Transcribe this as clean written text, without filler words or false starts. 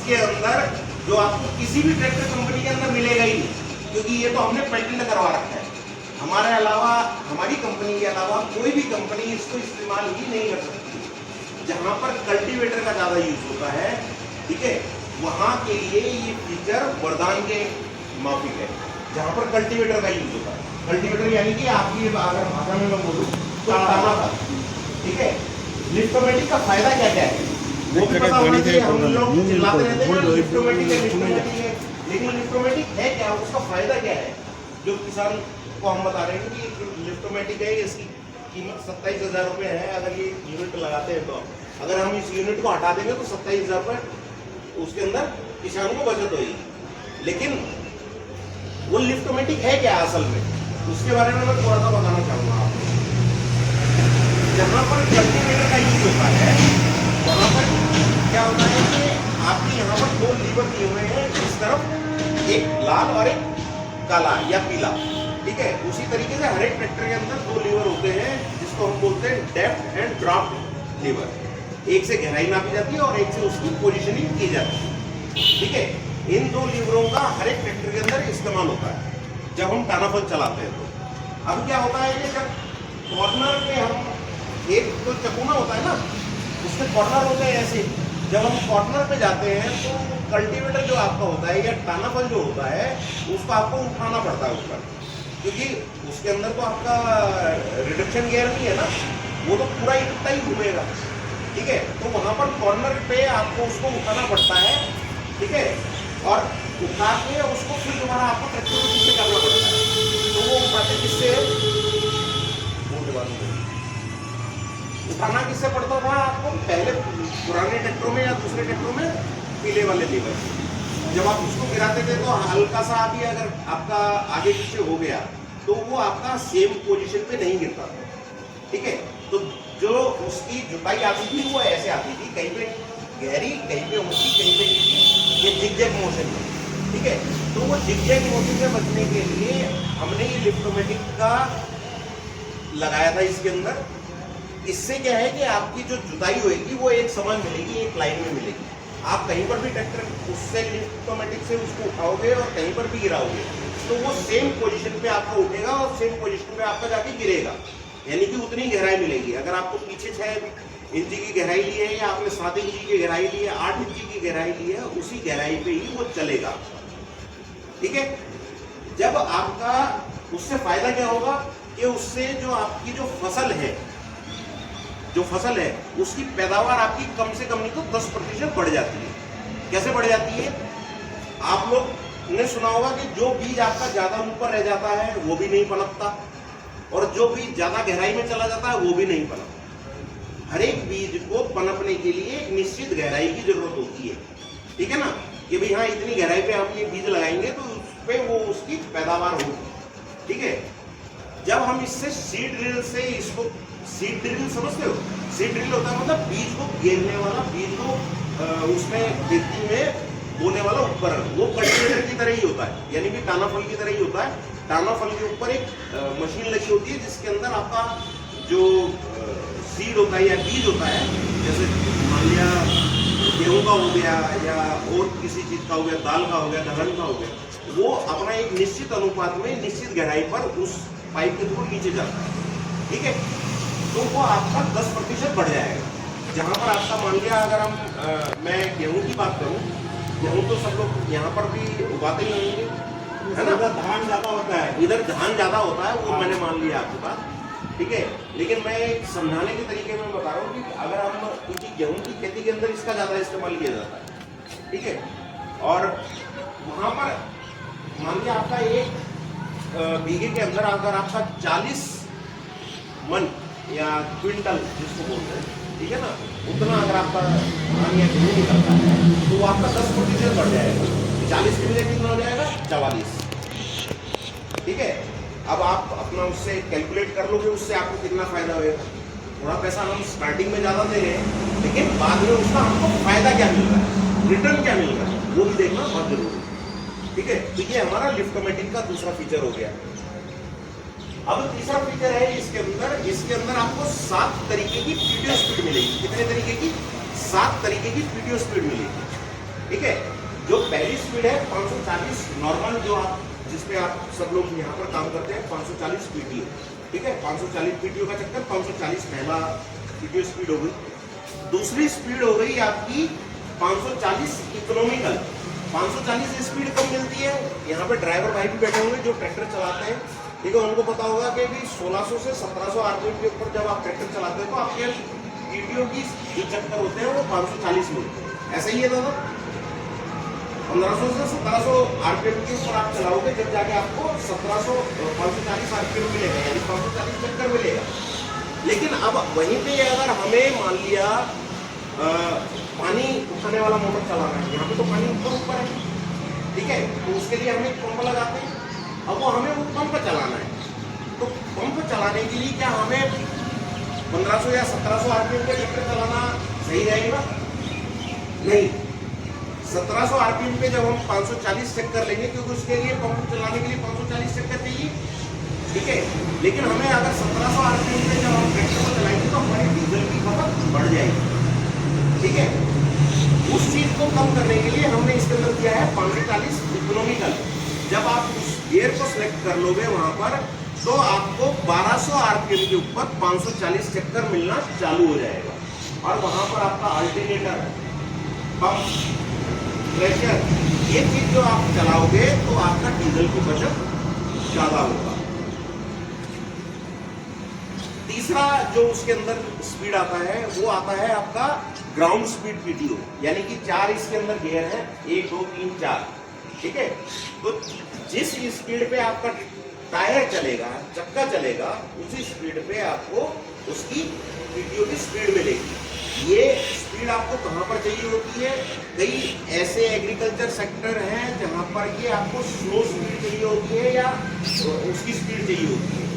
इसके अंदर जो आपको किसी भी ट्रैक्टर कंपनी के अंदर मिलेगा ही नहीं, क्योंकि ये तो हमने पेटेंट करवा रखा है। हमारे अलावा, हमारी कंपनी के अलावा कोई भी कंपनी इसको इस्तेमाल ही नहीं कर सकती। जहाँ पर कल्टीवेटर का ज़्यादा यूज होता है, ठीक है, वहाँ के लिए ये फीचर वरदान के माफिक है। जहाँ पर कल्टीवेटर का यूज होता है, कल्टीवेटर यानी कि आपकी अगर भाषा में मैं बोलूँ तो ताना था, ठीक है। लिफ्टोमेटिक का फायदा क्या क्या है वो भी पता होना चाहिए। हम लोग चिल्लाते रहते हैं लिफ्टोमेटिक है, लिफ्टोमेटिक है, लेकिन लिफ्टोमेटिक है क्या, उसका फायदा क्या है, जो किसान को हम बता रहे हैं कि लिफ्टोमेटिक है, इसकी कीमत 27,000 रुपये है। अगर ये यूनिट लगाते हैं तो अगर हम इस यूनिट को हटा देंगे तो 27,000 रुपये उसके अंदर किसान को बचत होगी। लेकिन वो लिफ्टोमेटिक है क्या असल में, उसके बारे में मैं थोड़ा सा बताना चाहूँगा आपको। जहाँ पर कल्टीवेटर का यूज होता है वहाँ पर क्या होता है कि आपके यहाँ पर दो लीवर दिए हुए हैं, इस तरफ एक लाल और एक काला या पीला, ठीक है। उसी तरीके से हर एक ट्रैक्टर के अंदर दो लीवर होते हैं, जिसको हम बोलते हैं डेप्थ एंड ड्राफ्ट लीवर। एक से गहराई नापी जाती है और एक से उसकी पोजीशनिंग की जाती है, ठीक है। इन दो लीवरों का हर एक ट्रैक्टर के अंदर इस्तेमाल होता है जब हम टानाफल चलाते हैं। तो अब क्या होता है कि जब कॉर्नर पे हम, एक तो चकूना होता है ना, उसके कॉर्नर होते हैं ऐसे, जब हम कॉर्नर पे जाते हैं तो कल्टीवेटर जो आपका होता है या टानाफल जो होता है उसको आपको उठाना पड़ता है ऊपर, क्योंकि उसके अंदर तो आपका रिडक्शन गियर नहीं है ना, वो तो पूरा इकट्ठा ही घूमेगा, ठीक है। तो वहाँ पर कॉर्नर पे आपको उसको उठाना पड़ता है, ठीक है, और उठा के उसको फिर दोबारा आपको ट्रैक्टर को पीछे करना पड़ता है। तो वो उठाते किससे, उठाना किससे पड़ता था आपको, पहले पुराने ट्रैक्टरों में या दूसरे ट्रैक्टरों में पीले वाले लीवर। जब आप उसको गिराते थे तो हल्का सा भी अगर आपका आगे पीछे हो गया तो वो आपका सेम पोजीशन पे नहीं गिरता था, ठीक है। तो जो उसकी जुताई आती थी वो ऐसे आती थी, कहीं पे गहरी, कहीं पे ऊंची, कहीं पे नीची, ये जिगजैग मोशन में, ठीक है। तो वो जिगजैग मोशन से बचने के लिए हमने ये लिफ्टोमेटिक का लगाया था इसके अंदर। इससे क्या है कि आपकी जो जुताई होगी वो एक समान मिलेगी, एक लाइन में मिलेगी। आप कहीं पर भी ट्रैक्टर उससे लिफ्टोमेटिक से उसको उठाओगे और कहीं पर भी गिराओगे तो वो सेम पोजीशन पे आपका उठेगा और सेम पोजीशन पे आपका जाके गिरेगा, यानी कि उतनी गहराई मिलेगी। अगर आपको पीछे 6 इंच की गहराई ली है या आपने 7 इंच की गहराई ली है, 8 इंच की गहराई ली है, उसी गहराई पे ही वो चलेगा, ठीक है। जब आपका उससे फायदा क्या होगा कि उससे जो आपकी जो फसल है, जो फसल है उसकी पैदावार आपकी कम से कम नहीं तो 10% बढ़ जाती है। कैसे बढ़ जाती है, आप लोग ने सुना होगा कि जो बीज आपका ज्यादा ऊपर रह जाता है वो भी नहीं पनपता, और जो बीज ज्यादा गहराई में चला जाता है वो भी नहीं पनपता। हर एक बीज को पनपने के लिए एक निश्चित गहराई की जरूरत होती है, ठीक है ना, कि भाई हाँ इतनी गहराई पे हम ये बीज लगाएंगे तो उस पे वो उसकी पैदावार होगी, ठीक है। जब हम इससे सीड ड्रिल से इसको, सीड ड्रिल समझते हो, सीड ड्रिल होता है मतलब बीज को घेरने वाला, बीज को उसमें खेती में बोने वाला उपकरण, वो कल्टीवेटर की तरह ही होता है, यानी कि टानाफल की तरह ही होता है। टानाफल के ऊपर एक मशीन लगी होती है जिसके अंदर आपका जो सीड होता है या बीज होता है, जैसे मान लिया गेहूं का हो गया या और किसी चीज का हो गया, दाल का हो गया, दलहन का हो गया, वो अपना एक निश्चित अनुपात में निश्चित गहराई पर उस पाइप के थ्रू नीचे जाता है, ठीक है। तो वो आपका 10% बढ़ जाएगा। जहाँ पर आपका मान लिया अगर हम मैं गेहूं की बात करूं, गेहूं तो सब लोग यहाँ पर भी उगाते ही होंगे, है ना, धान ज्यादा होता है, इधर धान ज्यादा होता है, वो मैंने मान लिया आपकी बात, ठीक है। लेकिन मैं एक समझाने के तरीके में बता रहा हूँ कि अगर हम, क्योंकि गेहूं की खेती के अंदर इसका ज्यादा इस्तेमाल किया जाता है, ठीक है, और वहाँ पर मान लिया आपका एक बीघे के अंदर अगर आपका 40 मन या क्विंटल जिसको बोलते हैं, ठीक है ना, उतना अगर आपका धान या गेहूं निकलता है तो वो आपका 10% बढ़ जाएगा। 40 की बजाय कितना हो जाएगा, 44, ठीक है। अब आप अपना उससे कैलकुलेट कर लोगे उससे आपको कितना फायदा होगा। थोड़ा पैसा हम स्टार्टिंग में ज़्यादा दे रहे हैं, लेकिन बाद में उसका हमको फायदा क्या मिल रहा है, रिटर्न क्या मिल रहा है, वो भी देखना बहुत जरूरी है, ठीक है। तो ये हमारा लिफ्टोमेटिक का दूसरा फीचर हो गया। अब तीसरा फीचर है इसके अंदर आपको 7 तरीके की पीडीओ स्पीड मिलेगी। कितने तरीके की, 7 तरीके की पीडीओ स्पीड मिलेगी, ठीक है। जो पहली स्पीड है 540 नॉर्मल, जो आप जिसपे आप सब लोग यहाँ पर काम करते हैं, 540 पीटीओ, ठीक है। 540 पीटीओ का चक्कर, 540 पहला पीटीओ स्पीड हो गई। दूसरी स्पीड हो गई आपकी 540 इकोनॉमिकल। 540 स्पीड कम मिलती है। यहाँ पे ड्राइवर भाई भी बैठे होंगे जो ट्रैक्टर चलाते हैं, ठीक है। उनको पता होगा कि भी 1600 से 1700 आरपीएम के ऊपर जब आप ट्रैक्टर चलाते हैं तो आपके पीटीओ की जो चक्कर होते हैं वो 540 मिलते हैं। ऐसा ही है दादा, 1500 से 1700 आरपीएम के ऊपर आप चलाओगे जब जाके आपको 540 आरपीएम मिलेगा, यानी 540 चक्कर मिलेगा। लेकिन अब वहीं पे अगर हमें मान लिया पानी उठाने वाला मोटर चलाना है, यहाँ पे तो पानी ऊपर है, ठीक है, तो उसके लिए हमें पंप लगाते हैं। अब वो हमें वो पंप चलाना है, तो पंप चलाने के लिए क्या हमें 1500 या 1700 आरपीएम पे ट्रैक्टर चलाना सही रहेगा? नहीं, 1700 आरपीएम पे जब हम 540 चक्कर लेंगे, क्योंकि उसके लिए पंप चलाने के लिए 540 चक्कर चाहिए, ठीक है। लेकिन हमें अगर 1700 आरपीएम पे जब हम ट्रैक्टर को चलाएंगे तो हमारी डीजल की खपत बढ़ जाएगी, ठीक है। उस चीज को कम करने के लिए हमने इसके अंदर किया है 540 इकोनॉमिकल। जब आप उस गियर को सिलेक्ट कर लोगे वहां पर, तो आपको 1200 आरपीएम के ऊपर 540 चक्कर मिलना चालू हो जाएगा। और वहां पर आपका अल्टरनेटर, पंप, प्रेशर, ये चीज जो आप चलाओगे तो आपका डीजल की बचत ज्यादा होगा। तीसरा जो उसके अंदर स्पीड आता है वो आता है आपका ग्राउंड स्पीड पीटीओ, यानी कि 4 इसके अंदर गियर है, 1 2 3 4, ठीक है। तो जिस स्पीड पे आपका टायर चलेगा, चक्का चलेगा, उसी स्पीड पे आपको उसकी पीटीओ की स्पीड मिलेगी। ये स्पीड आपको कहाँ पर चाहिए होती है? कई ऐसे एग्रीकल्चर सेक्टर हैं जहाँ पर ये आपको स्लो स्पीड चाहिए होती है या उसकी स्पीड चाहिए होती है।